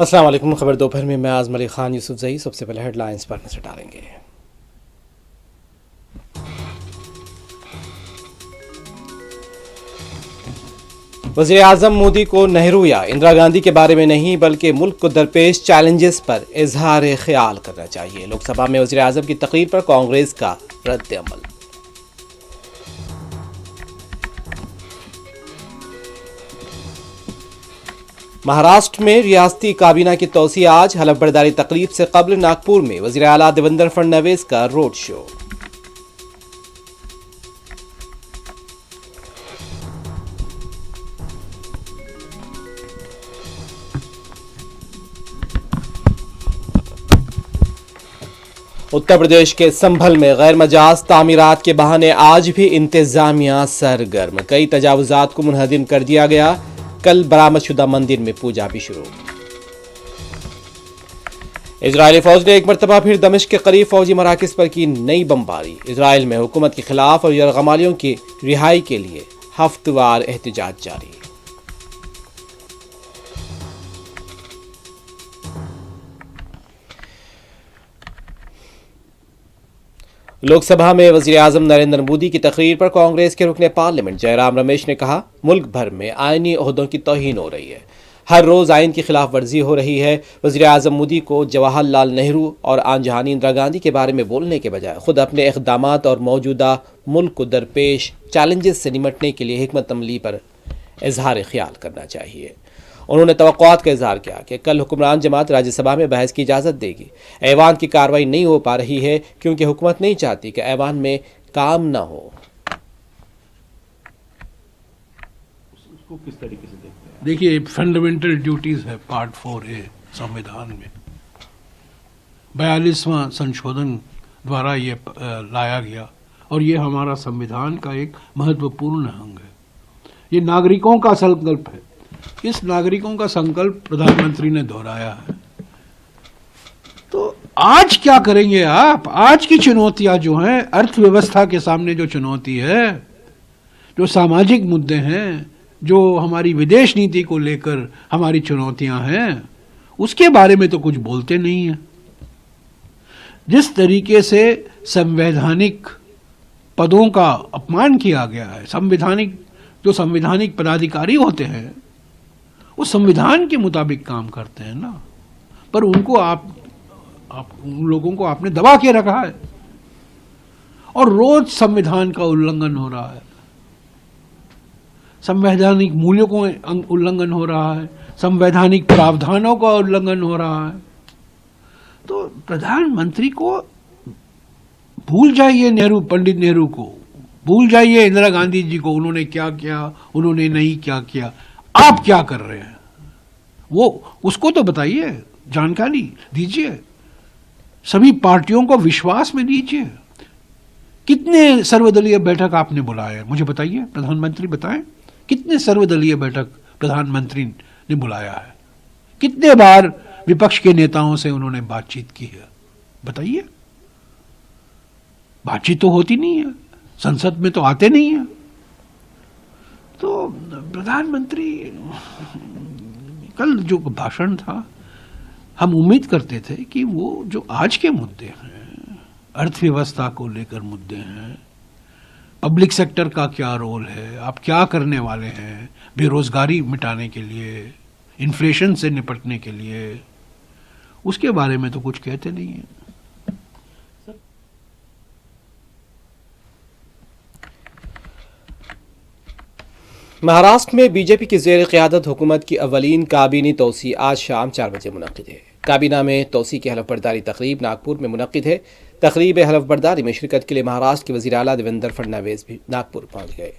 अस्सलाम वालेकुम। खबर दोपहर में मैं आज़म अली खान यूसुफजई। सबसे पहले हेडलाइंस पर नजर डालेंगे। वज़ीर आज़म मोदी को नेहरू या इंदिरा गांधी के बारे में नहीं बल्कि मुल्क को दरपेश चैलेंजेस पर इजहार ख्याल करना चाहिए। लोकसभा में वज़ीर आज़म की तकरीर पर कांग्रेस का रद्द अमल। महाराष्ट्र में रियासती काबीना की तोसी आज। हलफ बर्दारी तकरीब से कबल नागपुर में वज़ीर आला देवेंद्र फडणवीस का रोड शो। उत्तर प्रदेश के संभल में गैर मजाज तामीरात के बहाने आज भी इंतजामिया सरगर्म। कई तजावुजात को मुनहदिम कर दिया गया। कल बरामदशुदा मंदिर में पूजा भी शुरू। इजरायली फौज ने एक मरतबा फिर दमिश्क के करीब फौजी मराकज पर की नई बमबारी। इसराइल में हुकूमत के खिलाफ और यरगमालियों की रिहाई के लिए हफ्तेवार एहतजाज जारी। लोकसभा में वज़ीर आज़म नरेंद्र मोदी की तकरीर पर कांग्रेस के रुकने पार्लियामेंट जयराम रमेश ने कहा, मुल्क भर में आईनी ओहदों की तौहीन हो रही है। हर रोज़ आइन की खिलाफ वर्जी हो रही है। वज़ीर आज़म मोदी को जवाहरलाल नेहरू और आन जहानी इंदिरा गांधी के बारे में बोलने के बजाय खुद अपने इक़दामात और मौजूदा मुल्क को दरपेश चैलेंजेस से निमटने के लिए हिकमत अमली पर इजहार ख्याल करना चाहिए। उन्होंने तवक्कुआत का इजहार किया कि कल हुक्मरान जमात राज्यसभा में बहस की इजाज़त देगी। ऐवान की कार्रवाई नहीं हो पा रही है क्योंकि हुकूमत नहीं चाहती कि ऐवान में काम ना हो। उसको किस तरीके से देखते हैं? देखिए, फंडामेंटल ड्यूटीज है पार्ट 4A संविधान में 42वां संशोधन द्वारा ये लाया गया और ये हमारा संविधान का एक महत्वपूर्ण अंग है। ये नागरिकों का संकल्प है। इस नागरिकों का संकल्प प्रधानमंत्री ने दोहराया है। तो आज क्या करेंगे आप? आज की चुनौतियां जो हैं, अर्थव्यवस्था के सामने जो चुनौती है, जो सामाजिक मुद्दे हैं, जो हमारी विदेश नीति को लेकर हमारी चुनौतियां हैं, उसके बारे में तो कुछ बोलते नहीं हैं। जिस तरीके से संवैधानिक पदों का अपमान किया गया है, जो संवैधानिक पदाधिकारी होते हैं वो संविधान के मुताबिक काम करते हैं ना, पर उनको आप उन लोगों को आपने दबा के रखा है और रोज संविधान का उल्लंघन हो रहा है, संवैधानिक मूल्यों को उल्लंघन हो रहा है, संवैधानिक प्रावधानों का उल्लंघन हो रहा है। तो प्रधानमंत्री को भूल जाइए, पंडित नेहरू को भूल जाइए, इंदिरा गांधी जी को, उन्होंने क्या किया, उन्होंने नहीं क्या किया। आप क्या कर रहे हैं वो उसको तो बताइए, जानकारी दीजिए, सभी पार्टियों को विश्वास में लीजिए। कितने सर्वदलीय बैठक आपने बुलाए, मुझे बताइए, प्रधानमंत्री बताएं, कितने सर्वदलीय बैठक प्रधानमंत्री ने बुलाया है? कितने बार विपक्ष के नेताओं से उन्होंने बातचीत की है? बताइए। बातचीत तो होती नहीं है, संसद में तो आते नहीं है। तो प्रधानमंत्री कल जो भाषण था, हम उम्मीद करते थे कि वो जो आज के मुद्दे हैं, अर्थव्यवस्था को लेकर मुद्दे हैं, पब्लिक सेक्टर का क्या रोल है, आप क्या करने वाले हैं बेरोजगारी मिटाने के लिए, इन्फ्लेशन से निपटने के लिए, उसके बारे में तो कुछ कहते नहीं है। महाराष्ट्र में बीजेपी की ज़ेर क़यादत हुकूमत की अवलीन काबीनी तोसी आज शाम 4 बजे मुनक़िद है। काबीना में तोसी की हलफ बर्दारी तकरीब नागपुर में मुनक़िद है। तकरीब हलफ बर्दारी में शिरकत के लिए महाराष्ट्र के वज़ीर आला देवेंद्र फडणवीस भी नागपुर पहुँच गए।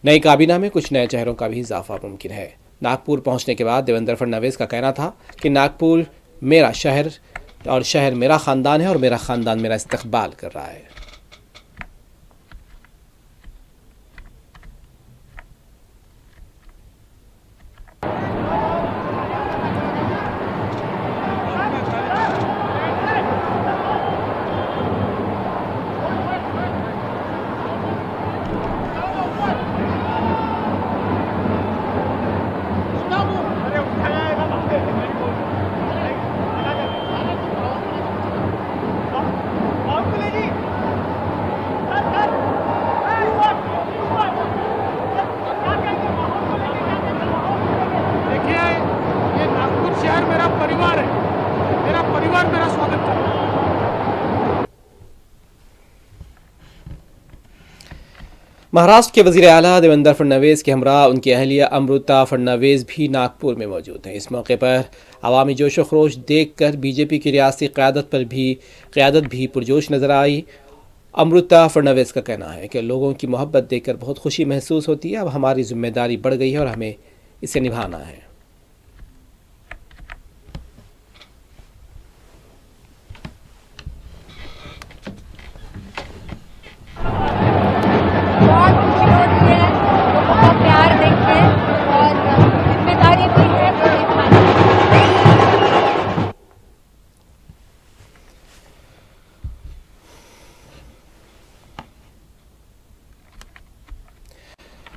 नई काबीना में कुछ नए चेहरों का भी इजाफा मुमकिन है। नागपुर पहुँचने के बाद देवेंद्र फडणवीस का कहना था कि नागपुर मेरा शहर और शहर मेरा ख़ानदान है और मेरा ख़ानदान मेरा इस्तकबाल कर रहा है। महाराष्ट्र के वजीर आला देवेंद्र फडणवीस के हमरा उनकी अहलिया अमृता फडणवीस भी नागपुर में मौजूद हैं। इस मौके पर अवामी जोश व खरोश देखकर बीजेपी की रियासती क़यादत भी पुरजोश नजर आई। अमृता फडणवीस का कहना है कि लोगों की मोहब्बत देखकर बहुत खुशी महसूस होती है। अब हमारी जिम्मेदारी बढ़ गई है और हमें इसे निभाना है। बहुत खुशी होती है, लोगों का प्यार देख के, और जिम्मेदारी भी है तो निभानी है।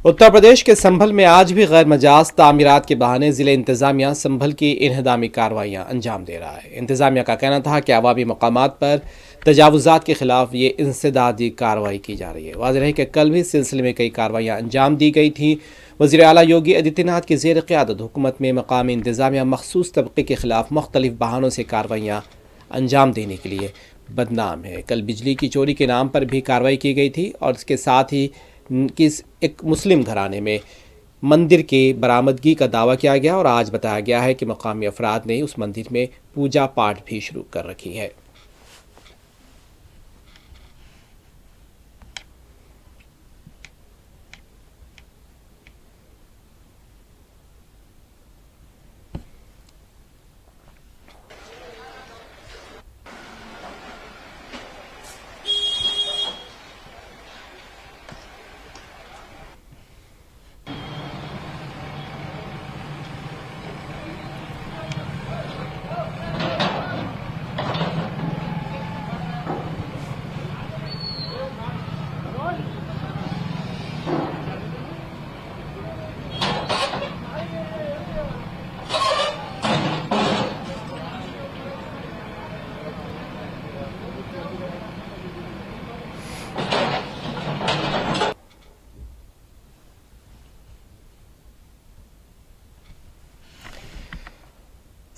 उत्तर प्रदेश के संभल में आज भी गैर मजाज तामीरात के बहाने जिले इंतजामिया संभल की इन्हदामी कार्रवाइयां अंजाम दे रहा है। इंतजामिया का कहना था कि अवामी मकामात पर तजावुजात के खिलाफ ये इंसदादी कार्रवाई की जा रही है। वाज़ेह है कि कल भी इस सिलसिले में कई कार्रवाइयां अंजाम दी गई थी। वज़ीर आला योगी आदित्यनाथ की ज़ेर क़यादत हुकूमत में मकामी इंतजामिया मखसूस तबके के खिलाफ मुख्तलिफ बहानों से कार्रवाइयाँ अंजाम देने के लिए बदनाम है। कल बिजली की चोरी के नाम पर भी कार्रवाई की गई थी और इसके साथ ही किस एक मुस्लिम घराने में मंदिर के बरामदगी का दावा किया गया और आज बताया गया है कि मकामी अफराद ने उस मंदिर में पूजा पाठ भी शुरू कर रखी है।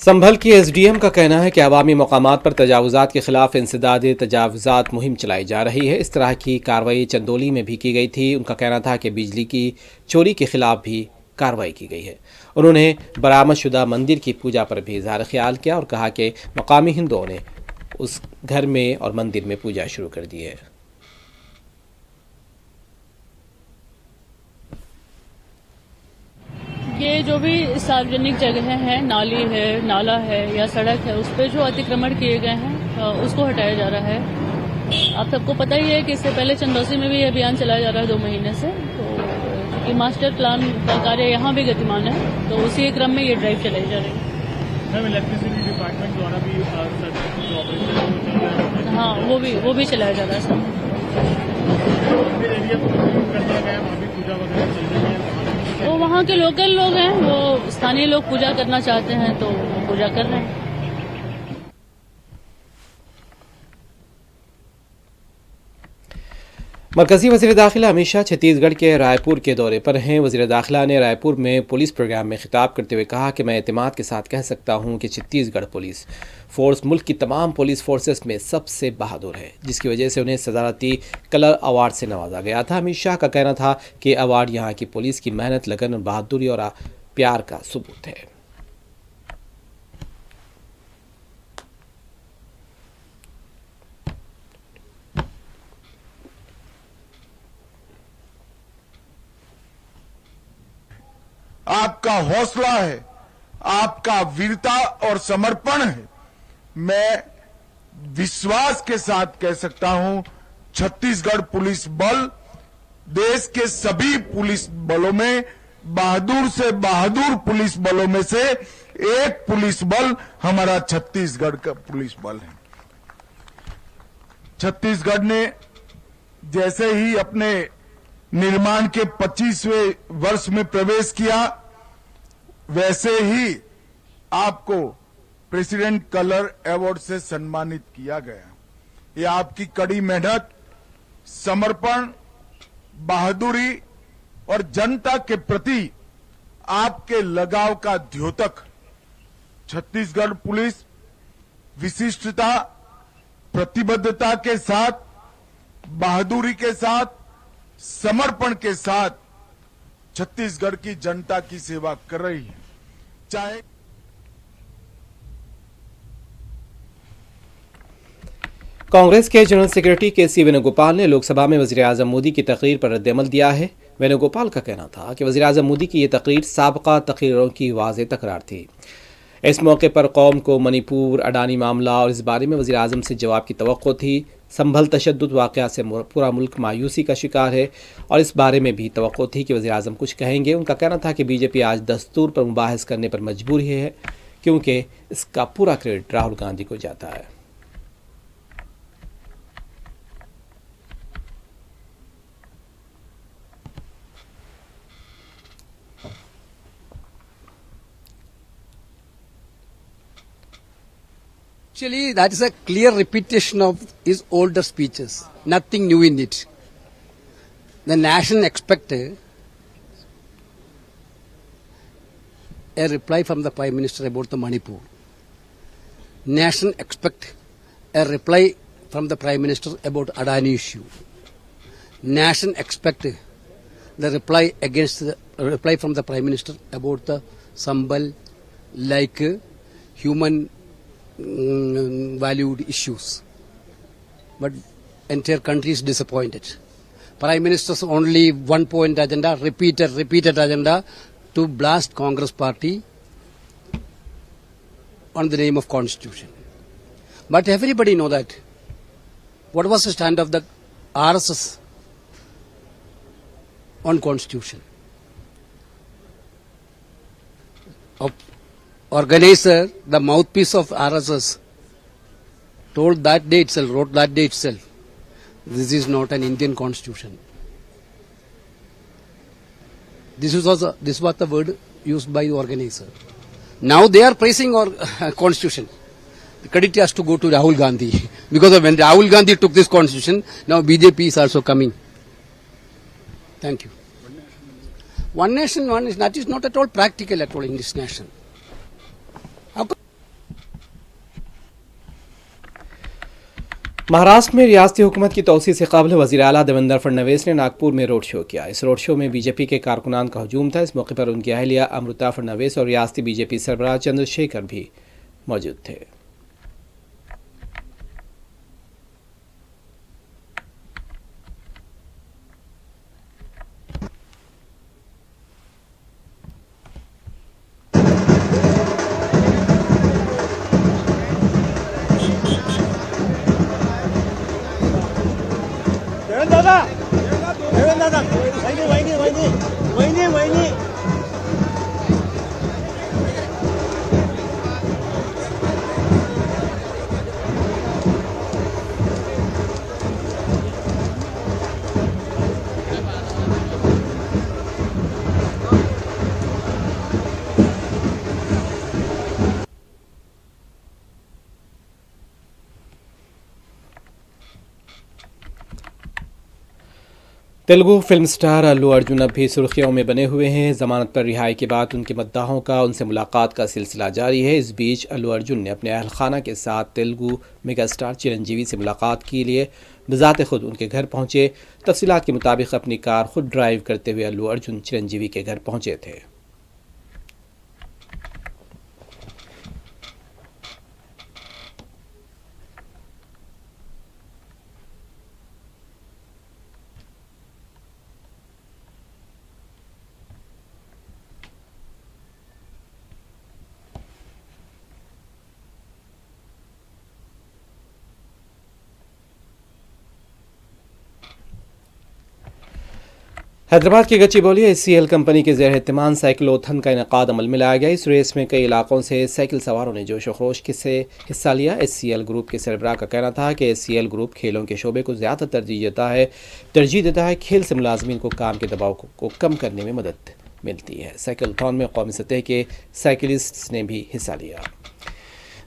संभल की एसडीएम का कहना है कि अवामी मकामात पर तजावुजात के खिलाफ इंसदाद तजावुजात मुहिम चलाई जा रही है। इस तरह की कार्रवाई चंदौली में भी की गई थी। उनका कहना था कि बिजली की चोरी के खिलाफ भी कार्रवाई की गई है। उन्होंने बरामदशुदा मंदिर की पूजा पर भी इज़हार ख्याल किया और कहा कि मकामी हिंदुओं ने उस घर में और मंदिर में पूजा शुरू कर दी है। ये जो भी सार्वजनिक जगह हैं, नाली है, नाला है या सड़क है, उस पर जो अतिक्रमण किए गए हैं उसको हटाया जा रहा है। आप सबको पता ही है कि इससे पहले चंदौसी में भी ये अभियान चलाया जा रहा है 2 महीने से। तो चूंकि मास्टर प्लान का कार्य यहाँ भी गतिमान है तो उसी क्रम में ये ड्राइव चलाई जा रही है। मैम, इलेक्ट्रिसिटी डिपार्टमेंट द्वारा भी जो ऑपरेशन, हाँ, वो भी चलाया जा रहा है सर। मंदिर एरिया को कर दिया गया है, वहाँ भी पूजा वगैरह चल रही है। वो वहाँ के लोकल लोग हैं, वो स्थानीय लोग पूजा करना चाहते हैं तो वो पूजा कर रहे हैं। मरकजी वज़ीर दाखिला अमित शाह छत्तीसगढ़ के रायपुर के दौरे पर हैं। वज़ीर दाखिला ने रायपुर में पुलिस प्रोग्राम में खिताब करते हुए कहा कि मैं एतमाद के साथ कह सकता हूं कि छत्तीसगढ़ पुलिस फोर्स मुल्क की तमाम पुलिस फोर्सेस में सबसे बहादुर है, जिसकी वजह से उन्हें सदारती कलर अवार्ड से नवाजा गया था। अमित शाह का कहना था कि अवार्ड यहाँ की पुलिस की मेहनत, लगन, बहादुरी और प्यार का सबूत है। आपका हौसला है, आपका वीरता और समर्पण है। मैं विश्वास के साथ कह सकता हूं, छत्तीसगढ़ पुलिस बल देश के सभी पुलिस बलों में बहादुर से बहादुर पुलिस बलों में से एक पुलिस बल हमारा छत्तीसगढ़ का पुलिस बल है। छत्तीसगढ़ ने जैसे ही अपने निर्माण के 25वें वर्ष में प्रवेश किया, वैसे ही आपको प्रेसिडेंट कलर अवार्ड से सम्मानित किया गया। ये आपकी कड़ी मेहनत, समर्पण, बहादुरी और जनता के प्रति आपके लगाव का द्योतक। छत्तीसगढ़ पुलिस विशिष्टता, प्रतिबद्धता के साथ, बहादुरी के साथ समर्पण के साथ छत्तीसगढ़ की जनता की सेवा कर रही है। चाहे कांग्रेस के जनरल सेक्रेटरी के.सी. वेणुगोपाल ने लोकसभा में वज़ीर-ए-आज़म मोदी की तकरीर पर रद्द-ए-अमल दिया है। वेणुगोपाल का कहना था कि वज़ीर-ए-आज़म मोदी की ये तकरीर साबका तकरीरों की वाज़ेह तकरार थी। इस मौके पर कौम को मणिपुर, अडानी मामला और इस बारे में वज़ीर-ए-आज़म से जवाब की तवक्को थी। संभल तशद्दुद वाक़या से पूरा मुल्क मायूसी का शिकार है और इस बारे में भी तवक्को थी कि वज़ीर-ए-आज़म कुछ कहेंगे। उनका कहना था कि बीजेपी आज दस्तूर पर मुबाहिस करने पर मजबूर है क्योंकि इसका पूरा क्रेडिट राहुल गांधी को जाता है। Actually, that is a clear repetition of his older speeches. Nothing new in it. The nation expected a reply from the Prime Minister about the Manipur. Nation expect a reply from the Prime Minister about Adani issue. Nation expect the reply from the Prime Minister about the Sambal like human valued issues. But entire country is disappointed. Prime Minister's only one point agenda, repeated agenda to blast Congress party on the name of Constitution. But everybody know that. What was the stand of the RSS on Constitution? Organizer, the mouthpiece of RSS, told that day itself, wrote that day itself, this is not an Indian constitution. This was the word used by the organizer. Now they are praising our constitution. The credit has to go to Rahul Gandhi because when Rahul Gandhi took this constitution, now BJP is also coming. Thank you. One nation, that is not at all practical at all in this nation. Maharashtra में रियासती हुकूमत की तौसीए से कबल वज़ीर आला देवेंद्र फडणवीस ने नागपुर में रोड शो किया। इस रोड शो में बीजेपी के कारकुनान का हजूम था। इस मौके पर उनकी अहलिया अमृता फडणवीस और रियासती बीजेपी सरबराह चंद्रशेखर भी मौजूद थे। देवेंद्र दादा वहिनी तेलुगु फिल्म स्टार अल्लू अर्जुन अब भी सुर्खियों में बने हुए हैं। जमानत पर रिहाई के बाद उनके मद्दाहों का उनसे मुलाकात का सिलसिला जारी है। इस बीच अल्लू अर्जुन ने अपने अहल खाना के साथ तेलुगु मेगा स्टार चिरंजीवी से मुलाकात के लिए बज़ात खुद उनके घर पहुंचे। तफसीलात के मुताबिक अपनी कार खुद ड्राइव करते हुए अल्लू अर्जुन चिरंजीवी के घर पहुंचे थे। हैदराबाद की गच्चीबौली एचसीएल कंपनी के ज़ेर एहतमाम साइकिलोथन का इनेकाद अमल में लाया गया। इस रेस में कई इलाकों से साइकिल सवारों ने जोश व खरोश से हिस्सा लिया। एचसीएल ग्रुप के सरबराह का कहना था कि एचसीएल ग्रुप खेलों के शोबे को ज़्यादा तरजीह देता है। खेल से मुलाजमीन को काम के दबाव को कम करने में मदद मिलती है। साइकिलोथन में कौमी सतह के साइकिलिस्ट्स ने भी हिस्सा लिया।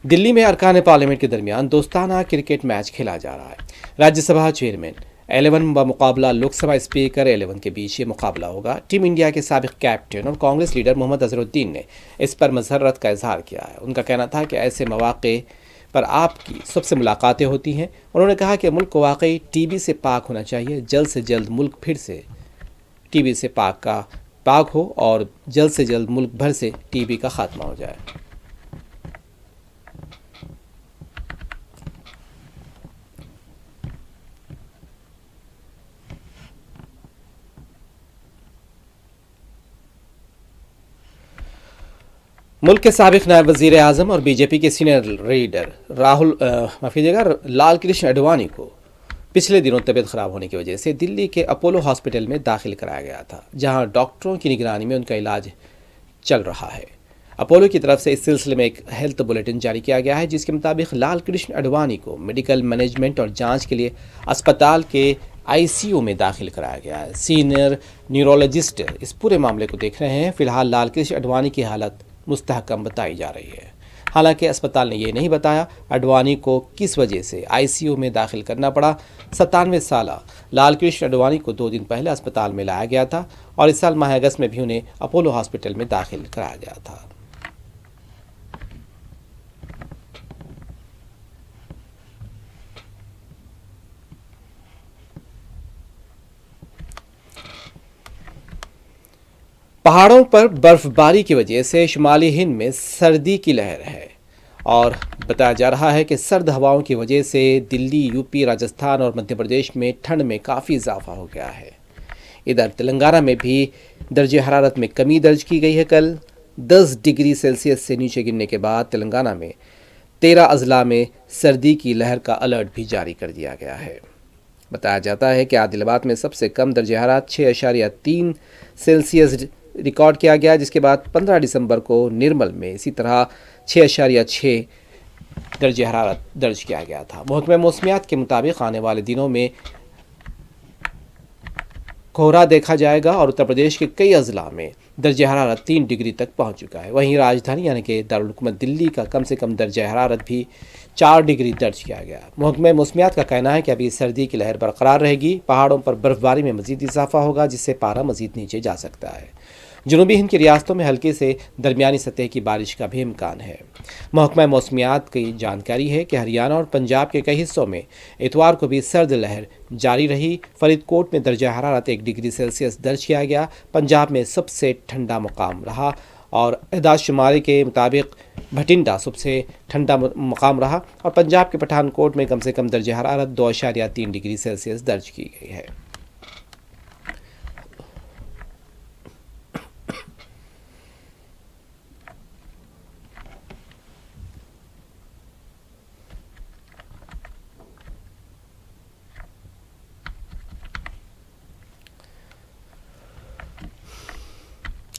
दिल्ली में अरकान पार्लियामेंट के दरमियान दोस्ताना क्रिकेट मैच खेला जा रहा है। राज्यसभा चेयरमैन 11 व मुकाबला लोकसभा स्पीकर 11 के बीच ये मुकाबला होगा। टीम इंडिया के साबिक कैप्टन और कांग्रेस लीडर मोहम्मद अजहरुद्दीन ने इस पर मसरत का इजहार किया है। उनका कहना था कि ऐसे मौके पर आपकी सबसे मुलाकातें होती हैं। उन्होंने कहा कि मुल्क को वाकई टीबी से पाक होना चाहिए। जल्द से जल्द मुल्क फिर से टीबी से पाक हो और जल्द से जल्द मुल्क भर से टीबी का खात्मा हो जाए। मुल्क के साबिक नायब वज़ीर आज़म और बीजेपी के सीनियर लीडर लाल कृष्ण आडवाणी को पिछले दिनों तबीयत खराब होने की वजह से दिल्ली के अपोलो हॉस्पिटल में दाखिल कराया गया था, जहां डॉक्टरों की निगरानी में उनका इलाज चल रहा है। अपोलो की तरफ से इस सिलसिले में एक हेल्थ बुलेटिन जारी किया गया है, जिसके मुताबिक लाल कृष्ण आडवाणी को मेडिकल मैनेजमेंट और जांच के लिए अस्पताल के आईसीयू में दाखिल कराया गया है। सीनियर न्यूरोलॉजिस्ट इस पूरे मामले को देख रहे हैं। फिलहाल लाल कृष्ण आडवाणी की हालत मुस्तहकम बताई जा रही है। हालांकि अस्पताल ने यह नहीं बताया आडवाणी को किस वजह से आईसीयू में दाखिल करना पड़ा। 97 साल लाल कृष्ण आडवाणी को 2 दिन पहले अस्पताल में लाया गया था और इस साल माह अगस्त में भी उन्हें अपोलो हॉस्पिटल में दाखिल कराया गया था। पहाड़ों पर बर्फबारी की वजह से शुमाली हिंद में सर्दी की लहर है और बताया जा रहा है कि सर्द हवाओं की वजह से दिल्ली, यूपी, राजस्थान और मध्य प्रदेश में ठंड में काफ़ी इजाफा हो गया है। इधर तेलंगाना में भी दर्जे हरारत में कमी दर्ज की गई है। कल 10 डिग्री सेल्सियस से नीचे गिरने के बाद तेलंगाना में 13 अजला में सर्दी की लहर का अलर्ट भी जारी कर दिया गया है। बताया जाता है कि आदिलाबाद में सबसे कम दर्जे हरारत 6.3 सेल्सियस रिकॉर्ड किया गया, जिसके बाद 15 दिसंबर को निर्मल में इसी तरह 6.6 दर्जे हरारत दर्ज किया गया था। महकमा मौसमियात के मुताबिक आने वाले दिनों में कोहरा देखा जाएगा और उत्तर प्रदेश के कई अजला में दर्जे हरारत 3 डिग्री तक पहुंच चुका है। वहीं राजधानी यानी कि दारुल हुकूमत दिल्ली का कम से कम दर्जा हरारत भी 4 डिग्री दर्ज किया गया। महकमा मौसमियात का कहना है कि अभी सर्दी की लहर बरकरार रहेगी। पहाड़ों पर बर्फबारी में मजीद इजाफा होगा, जिससे पारा मजीद नीचे जा सकता है। जनूबी हिंद की रियासतों में हल्की से दरमियानी सतह की बारिश का भी इम्कान है। महकमा मौसमियात की जानकारी है कि हरियाणा और पंजाब के कई हिस्सों में इतवार को भी सर्द लहर जारी रही। फरीदकोट में दर्जा हरारत 1 डिग्री सेल्सियस दर्ज किया गया। पंजाब में सबसे ठंडा मुकाम रहा और एहदाद-शुमारी के मुताबिक भटिंडा सबसे ठंडा मुकाम रहा और पंजाब के पठानकोट में कम से कम दर्जा हरारत 2.3 डिग्री सेल्सियस दर्ज की गई है।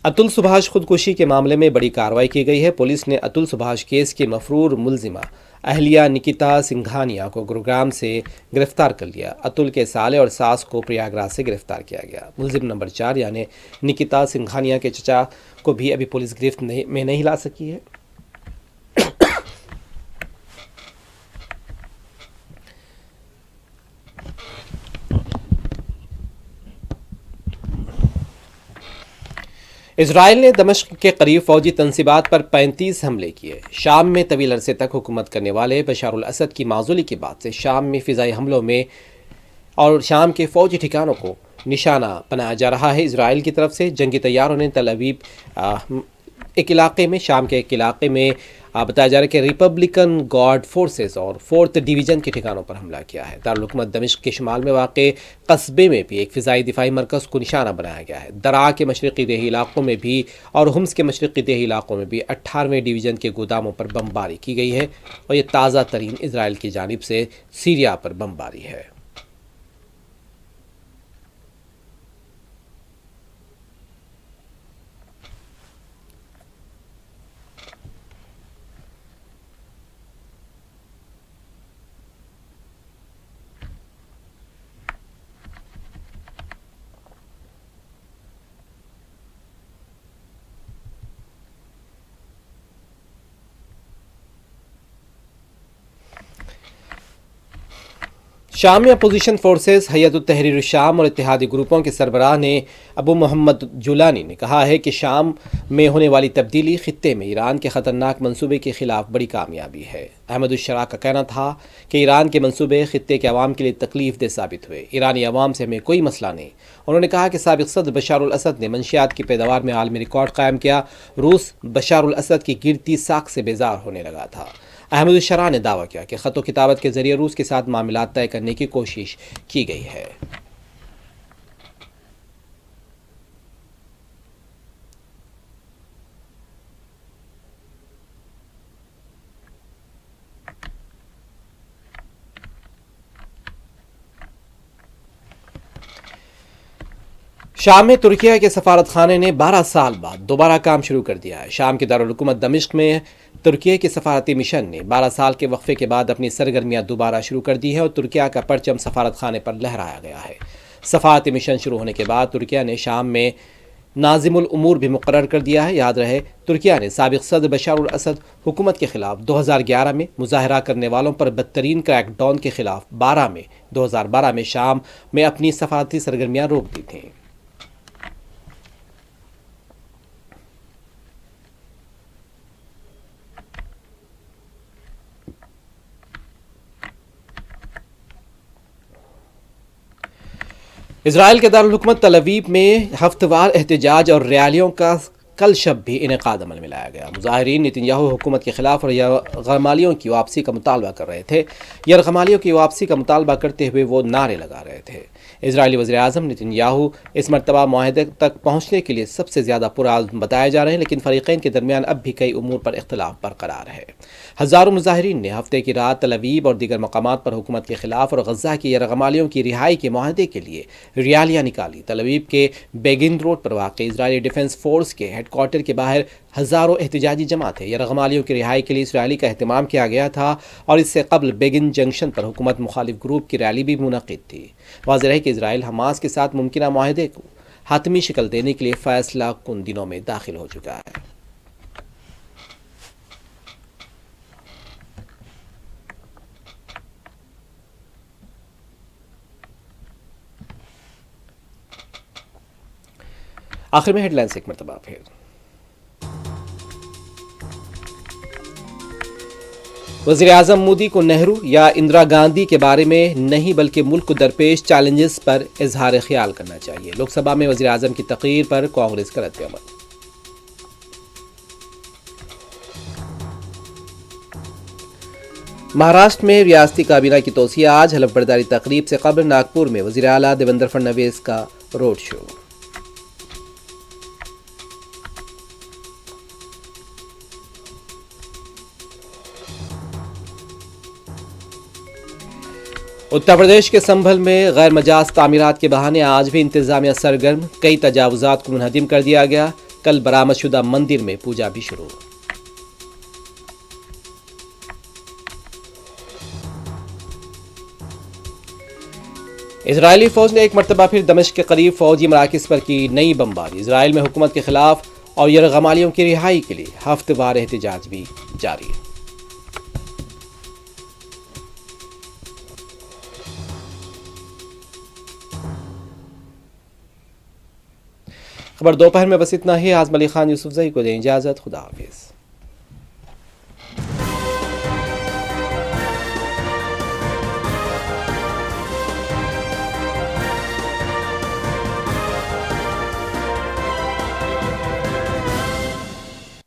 अतुल सुभाष खुदकुशी के मामले में बड़ी कार्रवाई की गई है। पुलिस ने अतुल सुभाष केस की मफरूर मुलजिमा अहलिया निकिता सिंघानिया को गुरुग्राम से गिरफ्तार कर लिया। अतुल के साले और सास को प्रयागराज से गिरफ्तार किया गया। मुलजिम नंबर 4 यानी निकिता सिंघानिया के चचा को भी अभी पुलिस गिरफ्त में नहीं ला सकी है। इजराइल ने दमिश्क के करीब फौजी तनसीबात पर 35 हमले किए। शाम में तवील अरसे तक हुकूमत करने वाले बशारुल असद की माजूली के बाद से शाम में फ़िज़ाई हमलों में और शाम के फौजी ठिकानों को निशाना बनाया जा रहा है। इजराइल की तरफ से जंगी तैयारों ने तल अवीव एक इलाके में शाम के एक इलाके में बताया जा रहा है कि रिपब्लिकन गार्ड फोर्सेस और 4th डिवीज़न के ठिकानों पर हमला किया है। दारुल हुकूमत दमिश्क के शुमाल में वाक़ कस्बे में भी एक फ़िज़ाई दिफाई मरकज़ को निशाना बनाया गया है। दरा के मशरक़ी देही इलाकों में भी और हुम्स के मशरक़ी देही इलाकों में भी 18वें डिवीज़न के गोदामों पर बमबारी की गई है और ये ताज़ा तरीन इजराइल की जानिब से सीरिया पर बमबारी है। शाम में अपोजिशन फोर्सेस, हय्यत तहरीर शाम और इत्तेहादी ग्रुपों के सरबराह ने अबू मोहम्मद जुलानी ने कहा है कि शाम में होने वाली तब्दीली खित्ते में ईरान के ख़तरनाक मंसूबे के खिलाफ बड़ी कामयाबी है। अहमद उश-शरा का कहना था कि ईरान के मंसूबे खित्ते के अवाम के लिए तकलीफ दे साबित हुए। ईरानी अवाम से हमें कोई मसला नहीं। उन्होंने कहा कि साबिक़ सदर बशार अल असद ने मंशियात की पैदावार में आलमी रिकॉर्ड कायम किया। रूस बशार अल असद की गिरती साख से बेजार होने लगा था। अहमद उश-शरा ने दावा किया कि ख़त व किताबत के जरिए रूस के साथ मामलात तय करने की कोशिश की गई है। शाम में तुर्किया के सफारत खाने ने 12 साल बाद दोबारा काम शुरू कर दिया है। शाम के दारुल हुकूमत दमिश्क में तुर्किया के सफारती मिशन ने 12 साल के वक्फे के बाद अपनी सरगर्मियां दोबारा शुरू कर दी हैं और तुर्किया का परचम सफारत खाने पर लहराया गया है। सफारती मिशन शुरू होने के बाद तुर्किया ने शाम में नाजिमुल उमूर भी मुकर्रर कर दिया है। याद रहे, तुर्किया ने साबिक़ सदर बशार अल असद हुकूमत के खिलाफ 2011 में मुजाहरा करने वालों पर बदतरीन क्रैकडाउन के खिलाफ 2012 में शाम में अपनी सफारती सरगर्मियां रोक दी थीं। इजराइल के दारुल हुकूमत तल अवीव में हफ्तेवार एहतजाज और रैलियों का कल शब भी इनेकाद अमल में लाया गया। मुजाहिरीन नेतन्याहू हुकूमत के खिलाफ और यरगमालियों की वापसी का मुतालबा कर रहे थे। यरगमालियों की वापसी का मुतालबा करते हुए वो नारे लगा रहे थे। इजरायली वज़ीर आज़म नेतन्याहू इस मरतबा मुआहदे तक पहुँचने के लिए सबसे ज़्यादा पुरआज़्म बताए जा रहे हैं, लेकिन फ़रीक़ैन के दरमियान अब भी कई उमूर पर इख्तिलाफ बरकरार है। हज़ारों मुजाहिरीन ने हफ्ते की रात तल अवीव और दीगर मकामात पर हुकूमत के खिलाफ और गज़ा की यरगमालियों की रिहाई के मुआहदे के लिए रैलियाँ निकाली। तल अवीव के बेगिन रोड पर वाक़ इजरायली डिफेंस फोर्स के हेडक्वार्टर के बाहर हज़ारों एहतजाजी जमा थे। यरगमालियों की रिहाई के लिए इस रैली का अहतमाम किया गया था और इससे कबल बेगिन जंक्शन पर हुकूमत मुखालिफ ग्रुप की रैली भी मुनक़िद थी। वाज़ेह है कि इजराइल हमास के साथ मुमकिन मुआहदे को हातमी शक्ल देने के लिए फ़ैसला कुन दिनों में दाखिल हो चुका है। आखिर में हेडलाइंस एक मरतबा फिर। वज़ीर आज़म मोदी को नेहरू या इंदिरा गांधी के बारे में नहीं बल्कि मुल्क को दरपेश चैलेंजेस पर इजहार ख्याल करना चाहिए। लोकसभा में वज़ीर आज़म की तकरीर पर कांग्रेस का रद्द-ए-अमल। महाराष्ट्र में रियासती काबीना की तोसिया आज। हलफ बर्दारी तकरीब से कबल नागपुर में वज़ीर आला देवेंद्र फडणवीस का रोड शो। उत्तर प्रदेश के संभल में गैर मजाज तामीरात के बहाने आज भी इंतजामिया सरगर्म। कई तजावुजात को मुनहदिम कर दिया गया। कल बरामदशुदा मंदिर में पूजा भी शुरू। इजरायली फौज ने एक मरतबा फिर दमिश्क के करीब फौजी मराकिज पर की नई बमबारी। इजराइल में हुकूमत के खिलाफ और यरगमालियों की रिहाई के लिए हफ्तेवार एहतजाज भी जारी। खबर दोपहर में बस इतना ही। आज़म अली खान यूसुफजई को दें इजाज़त। खुदा हाफिज़।